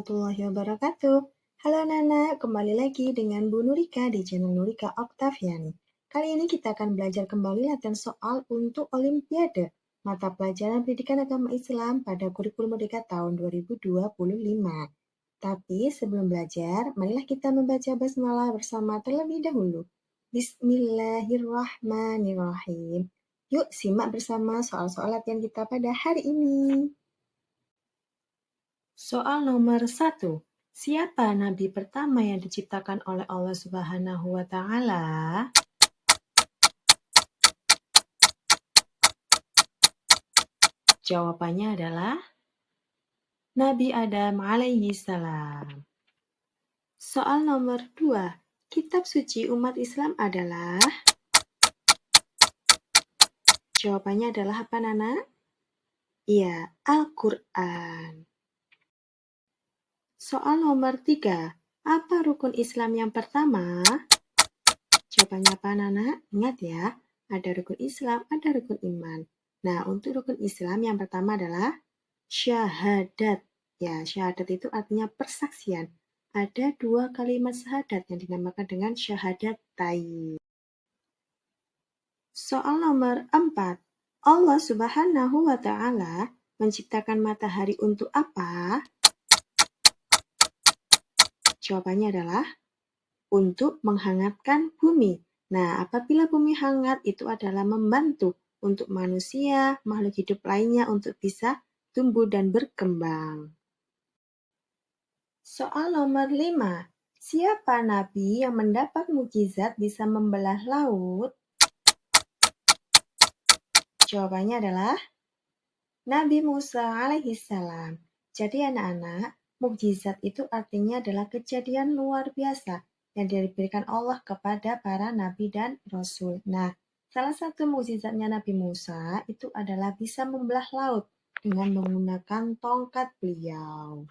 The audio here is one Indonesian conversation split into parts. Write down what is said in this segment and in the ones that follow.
warahmatullahi wabarakatuh. Halo anak-anak, kembali lagi dengan Bu Nurika di channel Nurika Oktaviani. Kali ini kita akan belajar kembali latihan soal untuk Olimpiade mata pelajaran pendidikan agama Islam pada kurikulum Merdeka tahun 2025. Tapi sebelum belajar, marilah kita membaca basmalah bersama terlebih dahulu. Bismillahirrahmanirrahim. Yuk simak bersama soal-soal latihan kita pada hari ini. Soal nomor 1. Siapa nabi pertama yang diciptakan oleh Allah Subhanahu wa Ta'ala? Jawabannya adalah Nabi Adam alaihi salam. Soal nomor 2. Kitab suci umat Islam adalah? Jawabannya adalah apa, Nana? Iya, Al-Quran. Soal nomor 3. Apa rukun Islam yang pertama? Jawabannya apa, Nana? Ingat ya, ada rukun Islam, ada rukun iman. Nah, untuk rukun Islam yang pertama adalah syahadat. Ya, syahadat itu artinya persaksian. Ada 2 kalimat syahadat yang dinamakan dengan syahadatain. Soal nomor 4. Allah Subhanahu wa Ta'ala menciptakan matahari untuk apa? Jawabannya adalah untuk menghangatkan bumi. Nah, apabila bumi hangat, itu adalah membantu untuk manusia, makhluk hidup lainnya untuk bisa tumbuh dan berkembang. Soal nomor 5. Siapa nabi yang mendapat mukjizat bisa membelah laut? Jawabannya adalah Nabi Musa alaihissalam. Jadi anak-anak, mukjizat itu artinya adalah kejadian luar biasa yang diberikan Allah kepada para nabi dan rasul. Nah, salah satu mukjizatnya Nabi Musa itu adalah bisa membelah laut dengan menggunakan tongkat beliau.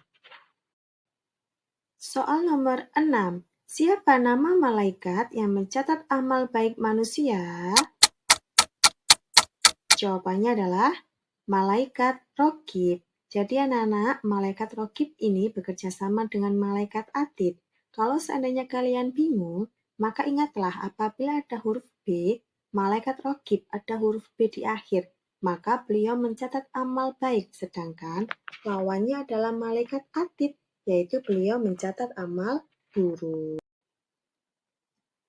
Soal nomor 6. Siapa nama malaikat yang mencatat amal baik manusia? Jawabannya adalah malaikat Raqib. Jadi anak-anak, malaikat Raqib ini bekerja sama dengan malaikat Atid. Kalau seandainya kalian bingung, maka ingatlah apabila ada huruf B, malaikat Raqib ada huruf B di akhir, maka beliau mencatat amal baik, sedangkan lawannya adalah malaikat Atid, yaitu beliau mencatat amal buruk.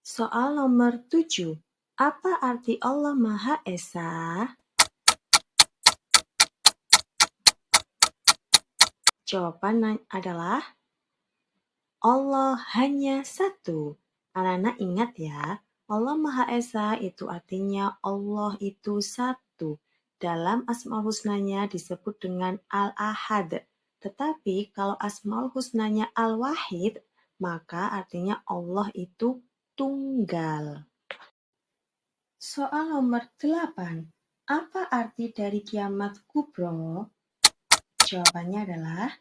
Soal nomor 7. Apa arti Allah Maha Esa? Jawaban adalah Allah hanya satu. Anak-anak ingat ya, Allah Maha Esa itu artinya Allah itu satu. Dalam Asmaul Husnanya disebut dengan Al-Ahad. Tetapi kalau Asmaul Husnanya Al-Wahid, maka artinya Allah itu tunggal. Soal nomor 8. Apa arti dari kiamat kubro? Jawabannya adalah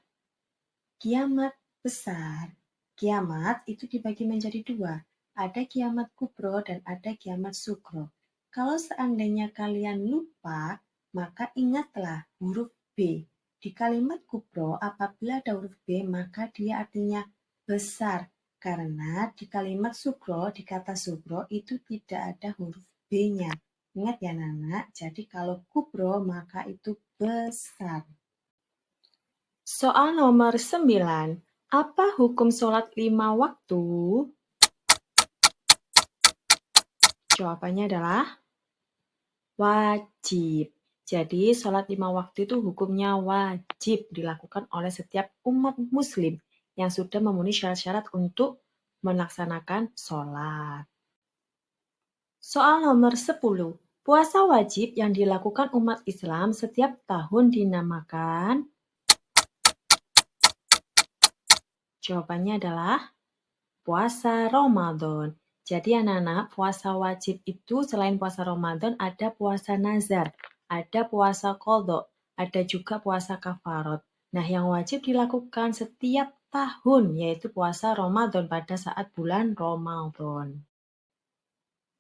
kiamat besar. Kiamat itu dibagi menjadi 2. Ada kiamat kubro dan ada kiamat sugro. Kalau seandainya kalian lupa, maka ingatlah huruf B. Di kalimat kubro, apabila ada huruf B, maka dia artinya besar. Karena di kalimat sugro, di kata sugro, itu tidak ada huruf B-nya. Ingat ya Nana, jadi kalau kubro, maka itu besar. Soal nomor 9. Apa hukum sholat 5 waktu? Jawabannya adalah wajib. Jadi sholat 5 waktu itu hukumnya wajib dilakukan oleh setiap umat muslim yang sudah memenuhi syarat-syarat untuk melaksanakan sholat. Soal nomor 10. Puasa wajib yang dilakukan umat Islam setiap tahun dinamakan? Jawabannya adalah puasa Ramadan. Jadi anak-anak, puasa wajib itu selain puasa Ramadan ada puasa nazar, ada puasa qadha, ada juga puasa kafarot. Nah, yang wajib dilakukan setiap tahun yaitu puasa Ramadan pada saat bulan Ramadan.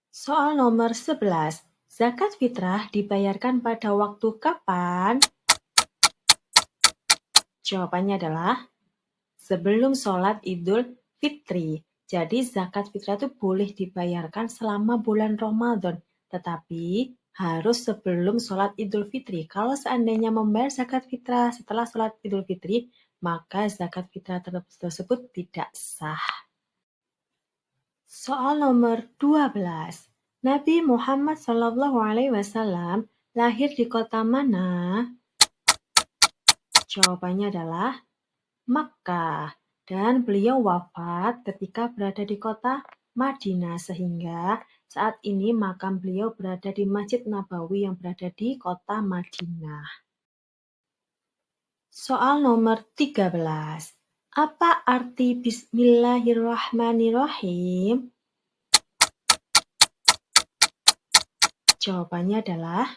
Soal nomor 11. Zakat fitrah dibayarkan pada waktu kapan? Jawabannya adalah sebelum sholat Idul Fitri. Jadi zakat fitrah itu boleh dibayarkan selama bulan Ramadan, tetapi harus sebelum sholat Idul Fitri. Kalau seandainya membayar zakat fitrah setelah sholat Idul Fitri, maka zakat fitrah tersebut tidak sah. Soal nomor 12. Nabi Muhammad SAW lahir di kota mana? Jawabannya adalah Makkah. Dan beliau wafat ketika berada di kota Madinah, sehingga saat ini makam beliau berada di Masjid Nabawi yang berada di kota Madinah. Soal nomor 13. Apa arti Bismillahirrahmanirrahim? Jawabannya adalah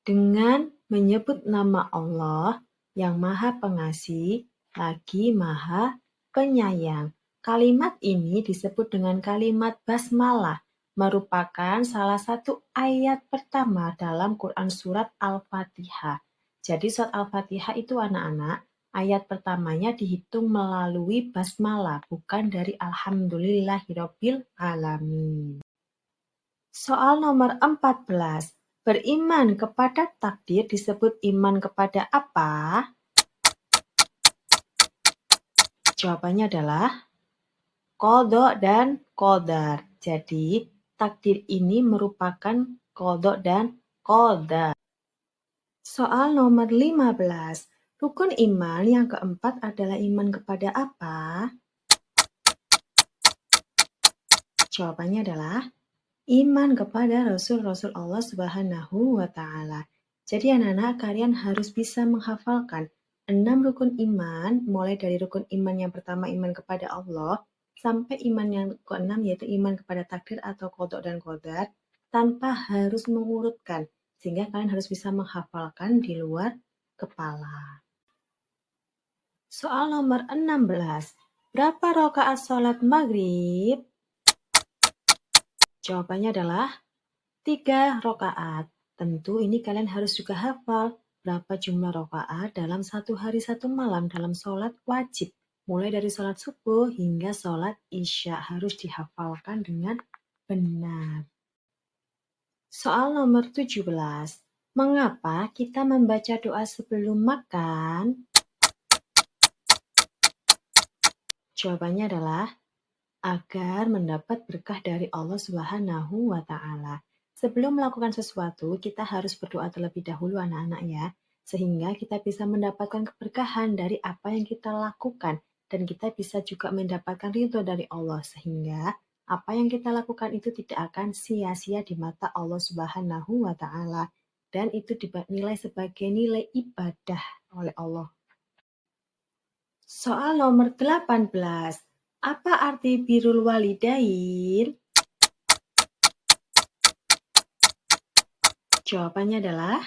dengan menyebut nama Allah yang Maha Pengasih lagi Maha Penyayang. Kalimat ini disebut dengan kalimat basmalah, merupakan salah satu ayat pertama dalam Quran surat Al-Fatihah. Jadi surat Al-Fatihah itu anak-anak, ayat pertamanya dihitung melalui basmalah, bukan dari Alhamdulillahirabbil alamin. Soal nomor 14. Beriman kepada takdir disebut iman kepada apa? Jawabannya adalah qadha dan qadar. Jadi, takdir ini merupakan qadha dan qadar. Soal nomor 15. Rukun iman yang keempat adalah iman kepada apa? Jawabannya adalah iman kepada Rasul-Rasul Allah Subhanahu wa Ta'ala. Jadi anak-anak, kalian harus bisa menghafalkan 6 rukun iman, mulai dari rukun iman yang pertama iman kepada Allah, sampai iman yang keenam yaitu iman kepada takdir atau qadha dan qadar, tanpa harus mengurutkan, sehingga kalian harus bisa menghafalkan di luar kepala. Soal nomor 16. Berapa rakaat sholat maghrib? Jawabannya adalah 3 rakaat. Tentu ini kalian harus juga hafal berapa jumlah rakaat dalam satu hari satu malam dalam sholat wajib. Mulai dari sholat subuh hingga sholat isya harus dihafalkan dengan benar. Soal nomor 17. Mengapa kita membaca doa sebelum makan? Jawabannya adalah agar mendapat berkah dari Allah Subhanahu wa Ta'ala. Sebelum melakukan sesuatu, kita harus berdoa terlebih dahulu anak-anak ya, sehingga kita bisa mendapatkan keberkahan dari apa yang kita lakukan, dan kita bisa juga mendapatkan ridho dari Allah, sehingga apa yang kita lakukan itu tidak akan sia-sia di mata Allah Subhanahu wa Ta'ala, dan itu dinilai sebagai nilai ibadah oleh Allah. Soal nomor 18. Apa arti birrul walidain? Jawabannya adalah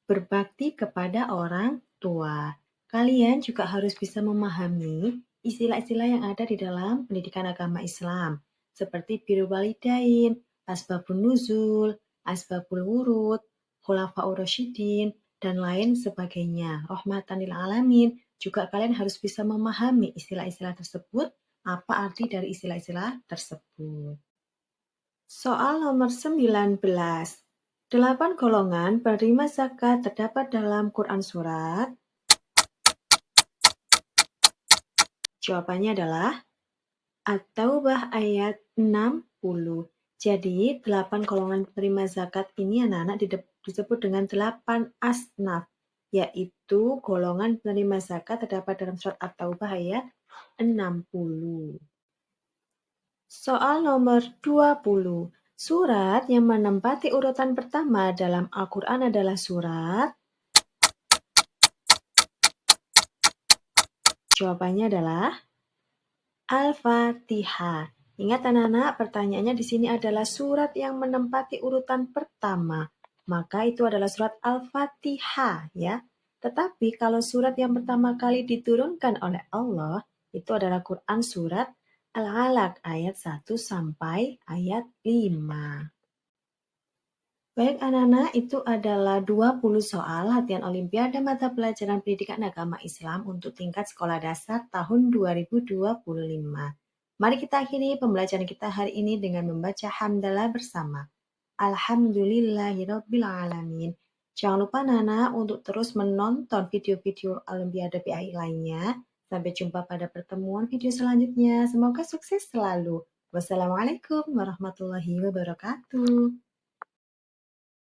berbakti kepada orang tua. Kalian juga harus bisa memahami istilah-istilah yang ada di dalam pendidikan agama Islam, seperti birrul walidain, asbabun nuzul, asbabul wurud, khulafaur rasyidin, dan lain sebagainya. Rahmatan lil alamin. Juga kalian harus bisa memahami istilah-istilah tersebut, apa arti dari istilah-istilah tersebut. Soal nomor 19. 8 golongan penerima zakat terdapat dalam Quran surat. Jawabannya adalah At-Taubah ayat 60. Jadi 8 golongan penerima zakat ini anak-anak disebut dengan 8 asnaf, yaitu golongan penerima zakat terdapat dalam surat At-Taubah ayat 60. Soal nomor 20. Surat yang menempati urutan pertama dalam Al-Quran adalah surat. Jawabannya adalah Al-Fatihah. Ingat anak-anak, pertanyaannya di sini adalah surat yang menempati urutan pertama. Maka itu adalah surat Al-Fatihah ya. Tetapi kalau surat yang pertama kali diturunkan oleh Allah, itu adalah Quran surat Al-Alaq ayat 1 sampai ayat 5. Baik anak-anak, itu adalah 20 soal latihan Olimpiade mata pelajaran pendidikan agama Islam untuk tingkat sekolah dasar tahun 2025. Mari kita akhiri pembelajaran kita hari ini dengan membaca hamdalah bersama. Alhamdulillahirrabbilalamin. Jangan lupa Nana untuk terus menonton video-video Olimpiade PAI lainnya. Sampai jumpa pada pertemuan video selanjutnya. Semoga sukses selalu. Wassalamualaikum warahmatullahi wabarakatuh.